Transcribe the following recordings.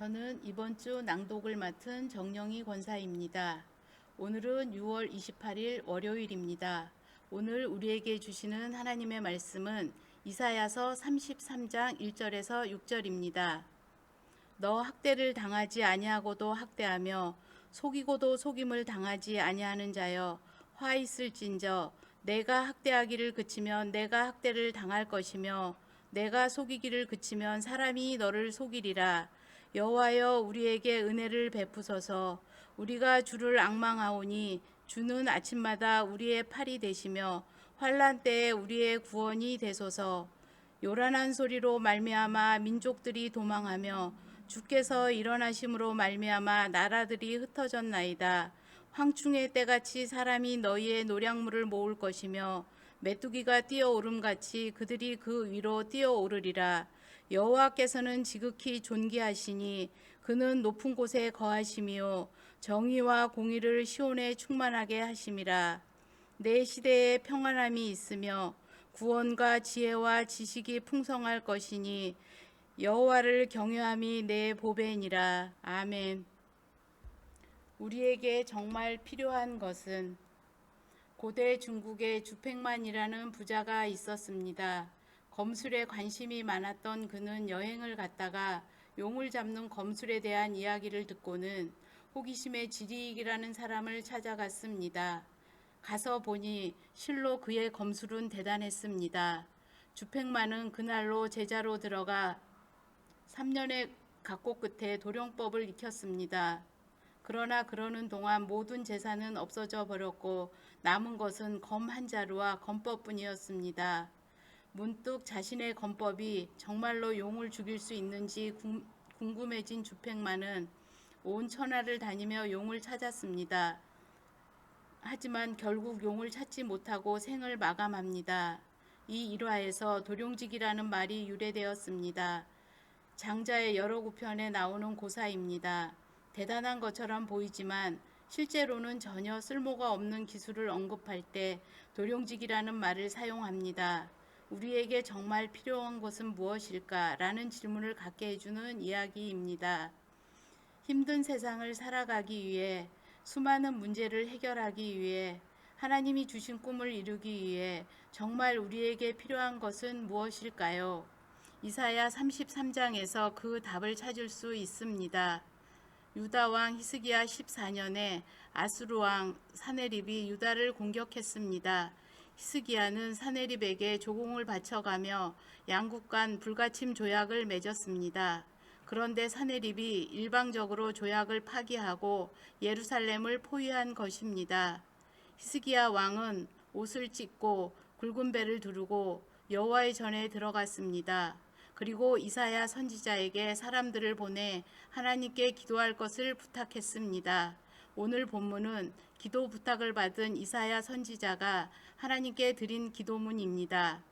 저는 이번 주 낭독을 맡은 정영희 권사입니다. 오늘은 6월 28일 월요일입니다. 오늘 우리에게 주시는 하나님의 말씀은 이사야서 33장 1절에서 6절입니다. 너 학대를 당하지 아니하고도 학대하며 속이고도 속임을 당하지 아니하는 자여 화 있을진저 내가 학대하기를 그치면 내가 학대를 당할 것이며 내가 속이기를 그치면 사람이 너를 속이리라. 여호와여 우리에게 은혜를 베푸소서. 우리가 주를 앙망하오니 주는 아침마다 우리의 팔이 되시며 환난 때에 우리의 구원이 되소서. 요란한 소리로 말미암아 민족들이 도망하며 주께서 일어나심으로 말미암아 나라들이 흩어졌나이다. 황충의 때같이 사람이 너희의 노량물을 모을 것이며 메뚜기가 뛰어오름같이 그들이 그 위로 뛰어오르리라. 여호와께서는 지극히 존귀하시니 그는 높은 곳에 거하심이요 정의와 공의를 시온에 충만하게 하심이라. 내 시대에 평안함이 있으며 구원과 지혜와 지식이 풍성할 것이니 여호와를 경외함이 내 보배니라. 아멘. 우리에게 정말 필요한 것은 고대 중국에 주팽만이라는 부자가 있었습니다. 검술에 관심이 많았던 그는 여행을 갔다가 용을 잡는 검술에 대한 이야기를 듣고는 호기심에 지리익이라는 사람을 찾아갔습니다. 가서 보니 실로 그의 검술은 대단했습니다. 주팽만은 그날로 제자로 들어가 3년의 각고 끝에 도령법을 익혔습니다. 그러나 그러는 동안 모든 재산은 없어져 버렸고 남은 것은 검 한 자루와 검법뿐이었습니다. 문득 자신의 검법이 정말로 용을 죽일 수 있는지 궁금해진 주팽만은 온 천하를 다니며 용을 찾았습니다. 하지만 결국 용을 찾지 못하고 생을 마감합니다. 이 일화에서 도룡직이라는 말이 유래되었습니다. 장자의 여러 구편에 나오는 고사입니다. 대단한 것처럼 보이지만 실제로는 전혀 쓸모가 없는 기술을 언급할 때 도룡직이라는 말을 사용합니다. 우리에게 정말 필요한 것은 무엇일까? 라는 질문을 갖게 해주는 이야기입니다. 힘든 세상을 살아가기 위해 수많은 문제를 해결하기 위해 하나님이 주신 꿈을 이루기 위해 정말 우리에게 필요한 것은 무엇일까요? 이사야 33장에서 그 답을 찾을 수 있습니다. 유다왕 히스기야 14년에 아수르왕 사네립이 유다를 공격했습니다. 히스기야는 사네립에게 조공을 바쳐가며 양국 간 불가침 조약을 맺었습니다. 그런데 사네립이 일방적으로 조약을 파기하고 예루살렘을 포위한 것입니다. 히스기야 왕은 옷을 찢고 굵은 배를 두르고 여호와의 전에 들어갔습니다. 그리고 이사야 선지자에게 사람들을 보내 하나님께 기도할 것을 부탁했습니다. 오늘 본문은 기도 부탁을 받은 이사야 선지자가 하나님께 드린 기도문입니다.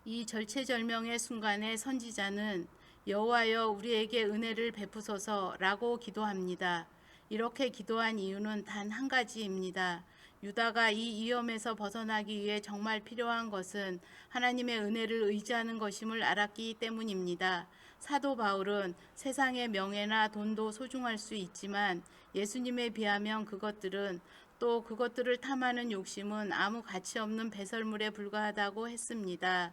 이 절체절명의 순간에 선지자는 여호와여 우리에게 은혜를 베푸소서라고 기도합니다. 이렇게 기도한 이유는 단 한 가지입니다. 유다가 이 위험에서 벗어나기 위해 정말 필요한 것은 하나님의 은혜를 의지하는 것임을 알았기 때문입니다. 사도 바울은 세상의 명예나 돈도 소중할 수 있지만 예수님에 비하면 그것들은 또 그것들을 탐하는 욕심은 아무 가치 없는 배설물에 불과하다고 했습니다.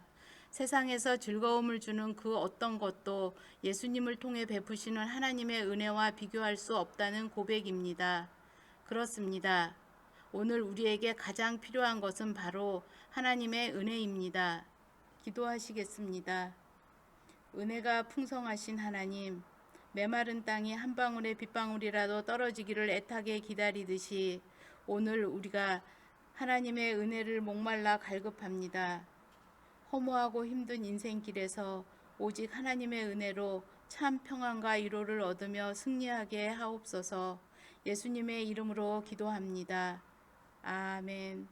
세상에서 즐거움을 주는 그 어떤 것도 예수님을 통해 베푸시는 하나님의 은혜와 비교할 수 없다는 고백입니다. 그렇습니다. 오늘 우리에게 가장 필요한 것은 바로 하나님의 은혜입니다. 기도하시겠습니다. 은혜가 풍성하신 하나님, 메마른 땅이 한 방울의 빗방울이라도 떨어지기를 애타게 기다리듯이 오늘 우리가 하나님의 은혜를 목말라 갈급합니다. 허무하고 힘든 인생길에서 오직 하나님의 은혜로 참 평안과 위로를 얻으며 승리하게 하옵소서. 예수님의 이름으로 기도합니다. 아멘.